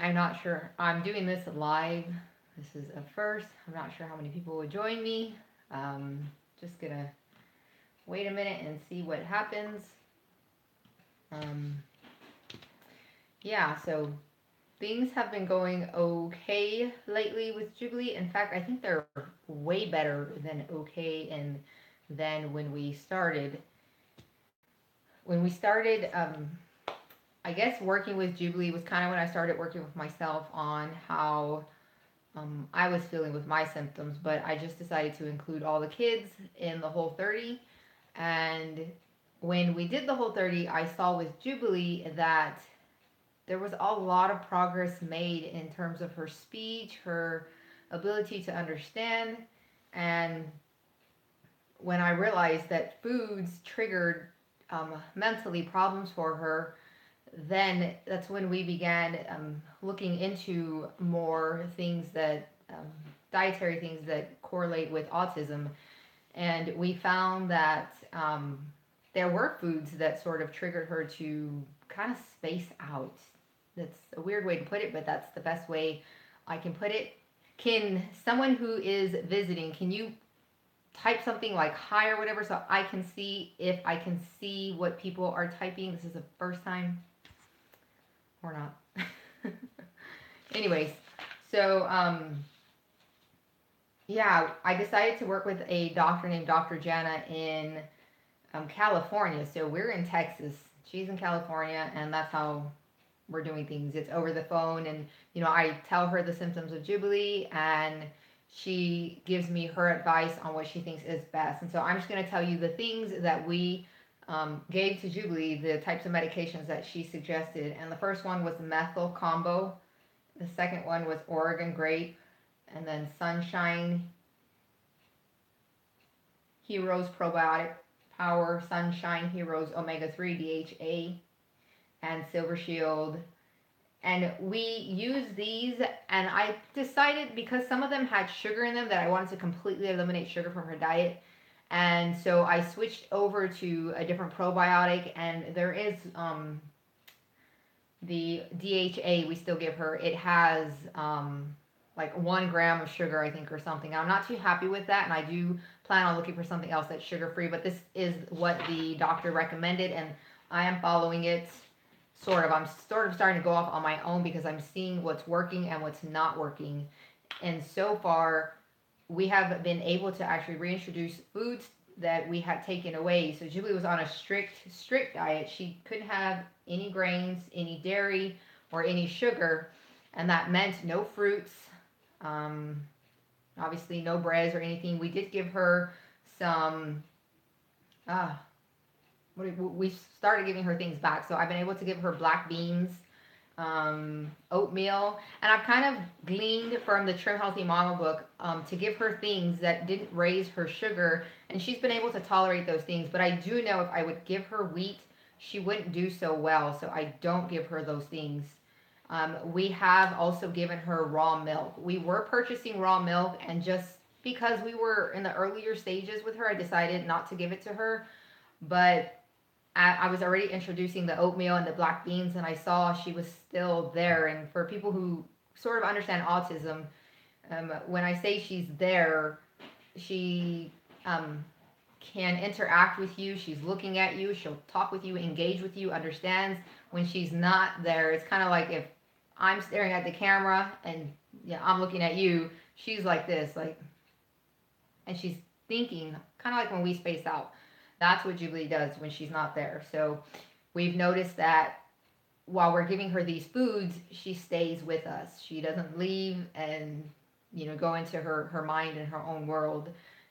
I'm not sure. I'm doing this live. This is a first. I'm not sure how many people will join me. Just gonna wait a minute and see what happens. Um, yeah, so things have been going okay lately with Jubilee. In fact, I think they're way better than okay and than when we started. When we started, I guess working with Jubilee was kind of when I started working with myself on how I was feeling with my symptoms, but I just decided to include all the kids in the whole 30. And when we did the whole 30, I saw with Jubilee that there was a lot of progress made in terms of her speech, her ability to understand. And when I realized that foods triggered mentally problems for her, then that's when we began looking into more things that dietary things that correlate with autism, and we found that there were foods that sort of triggered her to kind of space out. That's a weird way to put it, but that's the best way I can put it. Can someone who is visiting, can you type something like hi or whatever so I can see if I can see what people are typing? This is the first time or not. Anyways, so yeah, I decided to work with a doctor named Dr. Jana in California. So we're in Texas. She's in California, and that's how we're doing things. It's over the phone, and I tell her the symptoms of Jubilee, and she gives me her advice on what she thinks is best. And so I'm just going to tell you the things that we gave to Jubilee, the types of medications that she suggested. And the first one was methyl combo. The second one was Oregon grape, and then sunshine heroes probiotic power, sunshine heroes omega-3 DHA, and silver shield. And we use these, and I decided because some of them had sugar in them that I wanted to completely eliminate sugar from her diet. And so I switched over to a different probiotic, and there is the DHA we still give her. It has like 1 gram of sugar, I think, or something. I'm not too happy with that, and I do plan on looking for something else that's sugar free. But this is what the doctor recommended, and I am following it. Sort of. I'm sort of starting to go off on my own because I'm seeing what's working and what's not working. And so far, we have been able to actually reintroduce foods that we had taken away. So Julie was on a strict diet. She couldn't have any grains, any dairy, or any sugar, and that meant no fruits. Um, Obviously, no breads or anything. We did give her some. Uh, we started giving her things back. So I've been able to give her black beans, oatmeal, and I've kind of gleaned from the Trim Healthy Mama book to give her things that didn't raise her sugar, and she's been able to tolerate those things. But I do know if I would give her wheat, she wouldn't do so well, so I don't give her those things. We have also given her raw milk. We were purchasing raw milk, and just because we were in the earlier stages with her, I decided not to give it to her. But I was already introducing the oatmeal and the black beans, and I saw she was still there. And for people who sort of understand autism, when I say she's there, she can interact with you. She's looking at you. She'll talk with you, engage with you, understands. When she's not there, it's kind of like if I'm staring at the camera and I'm looking at you, she's like this, like, and she's thinking, kind of like when we space out. That's what Jubilee does when she's not there. So we've noticed that while we're giving her these foods, she stays with us. She doesn't leave and go into her mind and her own world.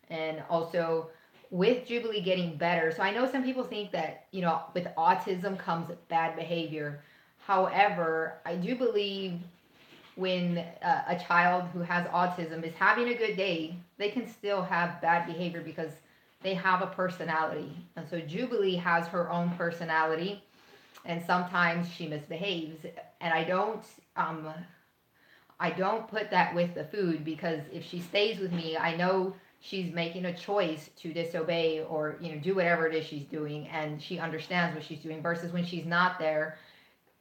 And also with Jubilee getting better. So I know some people think that with autism comes bad behavior. However, I do believe when a child who has autism is having a good day, they can still have bad behavior because they have a personality. And so Jubilee has her own personality, and sometimes she misbehaves. And I don't put that with the food, because if she stays with me, I know she's making a choice to disobey or do whatever it is she's doing, and she understands what she's doing, versus when she's not there,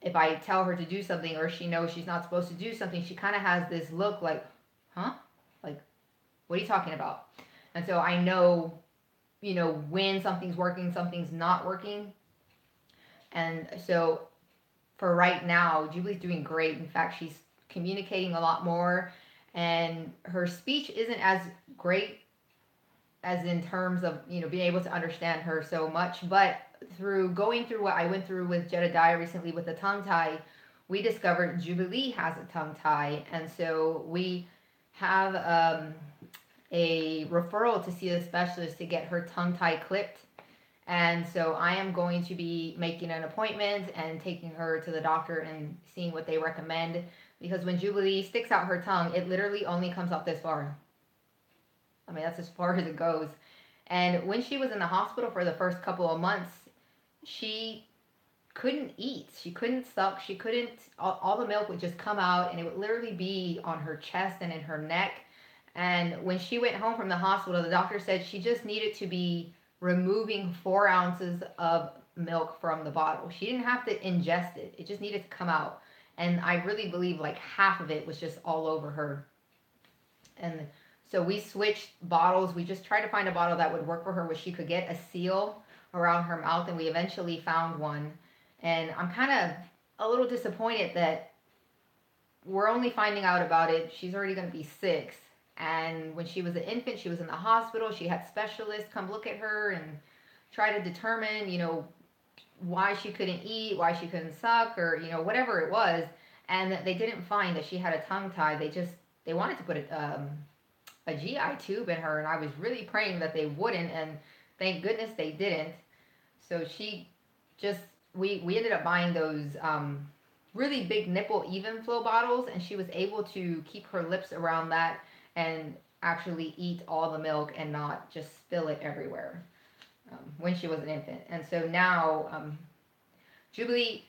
if I tell her to do something or she knows she's not supposed to do something, she kind of has this look like, huh? Like, what are you talking about? And so I know, when something's working, something's not working. And so for right now, Jubilee's doing great. In fact, she's communicating a lot more, and her speech isn't as great as in terms of being able to understand her so much. But through going through what I went through with Jedediah recently with the tongue tie, we discovered Jubilee has a tongue tie, and so we have a referral to see a specialist to get her tongue tie clipped. And so I am going to be making an appointment and taking her to the doctor and seeing what they recommend. Because when Jubilee sticks out her tongue, it literally only comes out this far. I mean, that's as far as it goes. And when she was in the hospital for the first couple of months, she couldn't eat. She couldn't suck. She couldn't, all the milk would just come out and it would literally be on her chest and in her neck. And when she went home from the hospital, the doctor said she just needed to be removing 4 ounces of milk from the bottle. She didn't have to ingest it. It just needed to come out. And I really believe like half of it was just all over her. And so we switched bottles. We just tried to find a bottle that would work for her where she could get a seal around her mouth, and we eventually found one. And I'm kind of a little disappointed that we're only finding out about it. She's already going to be 6. And when she was an infant, she was in the hospital. She had specialists come look at her and try to determine, why she couldn't eat, why she couldn't suck, or, whatever it was. And they didn't find that she had a tongue tie. They wanted to put a GI tube in her, and I was really praying that they wouldn't, and thank goodness they didn't. So she just, we ended up buying those really big nipple even flow bottles, and she was able to keep her lips around that and actually eat all the milk and not just spill it everywhere when she was an infant. And so now, Jubilee,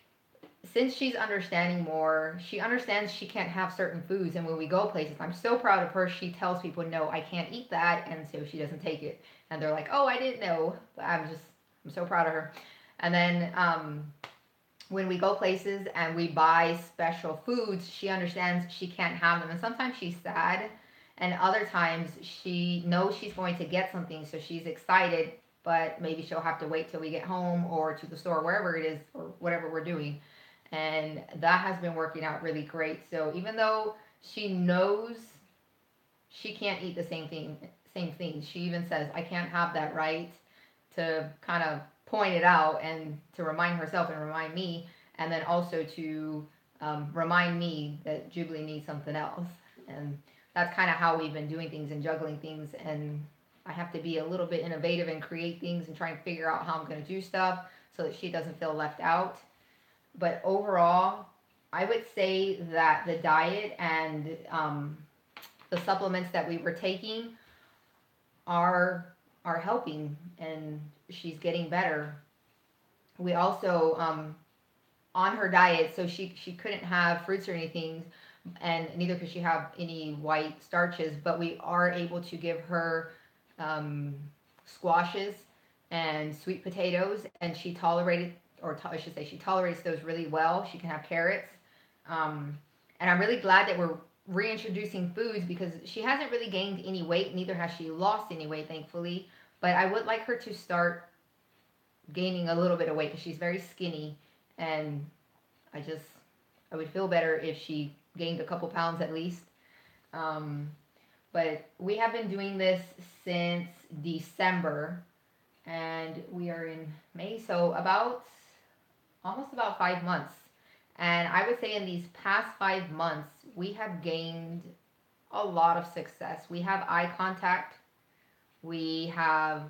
since she's understanding more, she understands she can't have certain foods. And when we go places, I'm so proud of her. She tells people, no, I can't eat that. And so she doesn't take it. And they're like, oh, I didn't know. But I'm so proud of her. And then when we go places and we buy special foods, she understands she can't have them. And sometimes she's sad. And other times she knows she's going to get something. So she's excited. But maybe she'll have to wait till we get home or to the store, wherever it is, or whatever we're doing. And that has been working out really great. So even though she knows she can't eat the same thing, she even says, I can't have that, right? To kind of point it out and to remind herself and remind me, and then also to remind me that Jubilee needs something else. And that's kind of how we've been doing things and juggling things. And I have to be a little bit innovative and create things and try and figure out how I'm going to do stuff so that she doesn't feel left out. But overall, I would say that the diet and the supplements that we were taking are helping, and she's getting better. We also on her diet, so she couldn't have fruits or anything, and neither could she have any white starches. But we are able to give her squashes and sweet potatoes, and she tolerated, or I should say, she tolerates those really well. She can have carrots, and I'm really glad that we're reintroducing foods because she hasn't really gained any weight. Neither has she lost any weight, thankfully. But I would like her to start gaining a little bit of weight because she's very skinny, and I would feel better if she gained a couple pounds at least. But we have been doing this since December, and we are in May, so almost about 5 months. And I would say in these past 5 months, we have gained a lot of success. We have eye contact. We have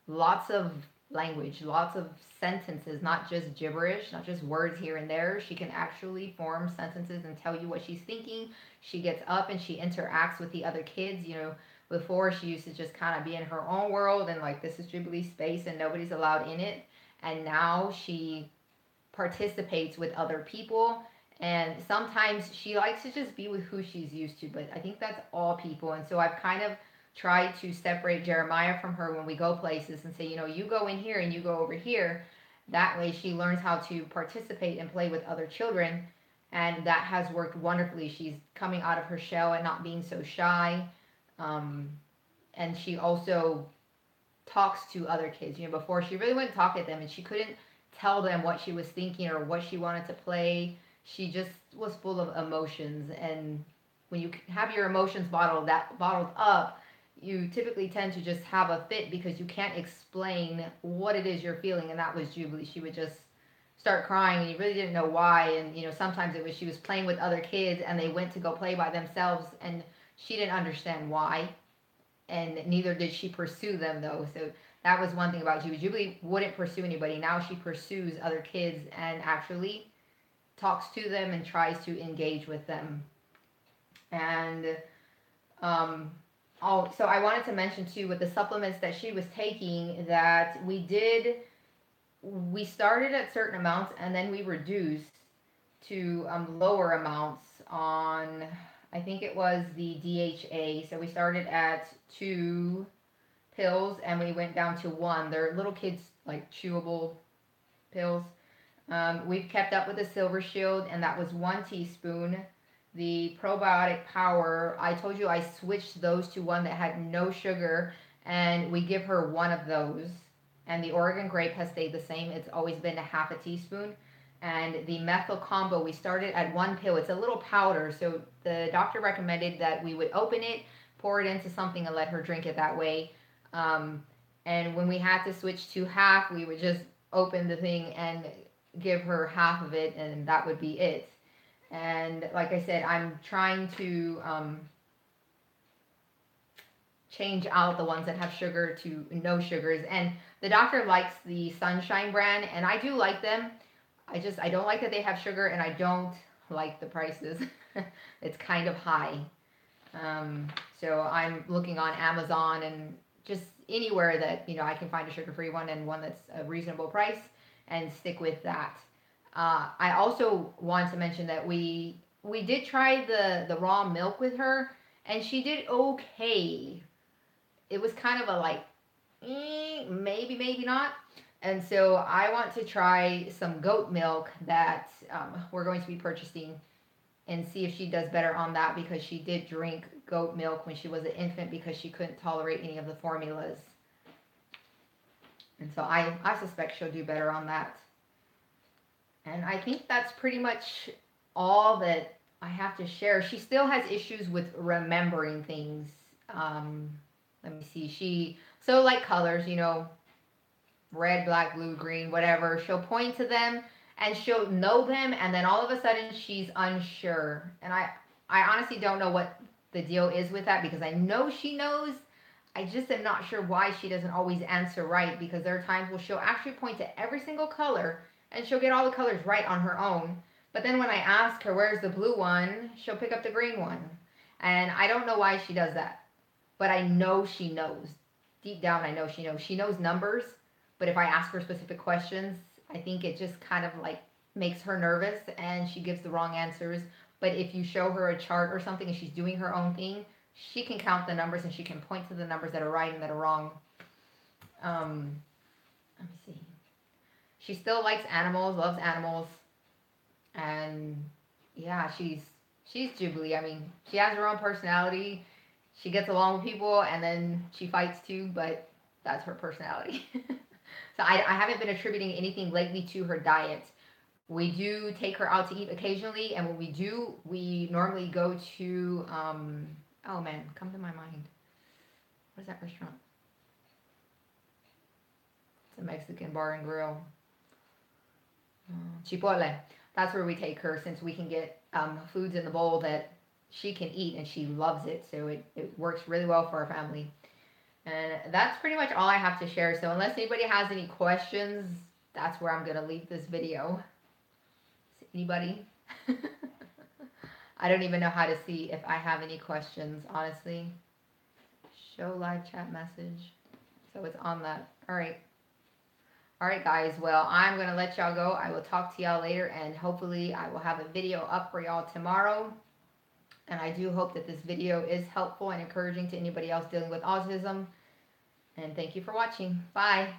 lots of language, lots of sentences, not just gibberish, not just words here and there. She can actually form sentences and tell you what she's thinking. She gets up and she interacts with the other kids. Before she used to just kind of be in her own world and like, this is Jubilee's space and nobody's allowed in it. And now she participates with other people. And sometimes she likes to just be with who she's used to, but I think that's all people. And so I've kind of tried to separate Jeremiah from her when we go places and say, you go in here and you go over here. That way she learns how to participate and play with other children, and that has worked wonderfully. She's coming out of her shell and not being so shy. Um, and she also talks to other kids. You know, before she really wouldn't talk at them, and she couldn't tell them what she was thinking or what she wanted to play. She just was full of emotions, and when you have your emotions bottled up, you typically tend to just have a fit because you can't explain what it is you're feeling. And that was Jubilee. She would just start crying, and you really didn't know why. And you know, sometimes it was she was playing with other kids, and they went to go play by themselves, and she didn't understand why, and neither did she pursue them though. So that was one thing about Jubilee. Jubilee wouldn't pursue anybody. Now she pursues other kids and actually talks to them and tries to engage with them. And so I wanted to mention too, with the supplements that she was taking, that we started at certain amounts and then we reduced to lower amounts on, I think it was the DHA. So we started at 2 pills and we went down to 1. They're little kids, like chewable pills. We've kept up with the Silver Shield, and that was 1 teaspoon. The probiotic power, I told you I switched those to one that had no sugar, and we give her 1 of those. And the Oregon grape has stayed the same. It's always been a half a teaspoon. And the methyl combo, we started at 1 pill. It's a little powder, so the doctor recommended that we would open it, pour it into something, and let her drink it that way. And when we had to switch to half, we would just open the thing and give her half of it, and that would be it. And like I said, I'm trying to change out the ones that have sugar to no sugars. And the doctor likes the Sunshine brand, and I do like them. I don't like that they have sugar, and I don't like the prices. It's kind of high. So I'm looking on Amazon and just anywhere that, you know, I can find a sugar-free one and one that's a reasonable price, and stick with that. I also want to mention that we did try the raw milk with her, and she did okay. It was kind of a like, maybe, maybe not. And so I want to try some goat milk that we're going to be purchasing, and see if she does better on that, because she did drink goat milk when she was an infant because she couldn't tolerate any of the formulas. And so I suspect she'll do better on that. And I think that's pretty much all that I have to share. She still has issues with remembering things. Let me see. So like colors, you know, red, black, blue, green, whatever. She'll point to them and she'll know them, and then all of a sudden she's unsure. And I honestly don't know what the deal is with that, because I know she knows. I just am not sure why she doesn't always answer right, because there are times where she'll actually point to every single color and she'll get all the colors right on her own. But then when I ask her where's the blue one, she'll pick up the green one. And I don't know why she does that. But I know she knows. Deep down I know she knows. She knows numbers, but if I ask her specific questions, I think it just kind of like makes her nervous and she gives the wrong answers. But if you show her a chart or something and she's doing her own thing, she can count the numbers and she can point to the numbers that are right and that are wrong. Let me see. She still likes animals, loves animals. And yeah, she's Jubilee. I mean, she has her own personality. She gets along with people, and then she fights too, but that's her personality. So I haven't been attributing anything lately to her diet. We do take her out to eat occasionally, and when we do, we normally go to, oh man, come to my mind. What is that restaurant? It's a Mexican bar and grill. Chipotle. That's where we take her, since we can get foods in the bowl that she can eat, and she loves it. So it works really well for our family. And that's pretty much all I have to share. So unless anybody has any questions, that's where I'm going to leave this video. Anybody? I don't even know how to see if I have any questions, honestly. Show live chat message. So it's on that. All right. All right, guys. Well, I'm going to let y'all go. I will talk to y'all later, and hopefully I will have a video up for y'all tomorrow. And I do hope that this video is helpful and encouraging to anybody else dealing with autism. And thank you for watching. Bye.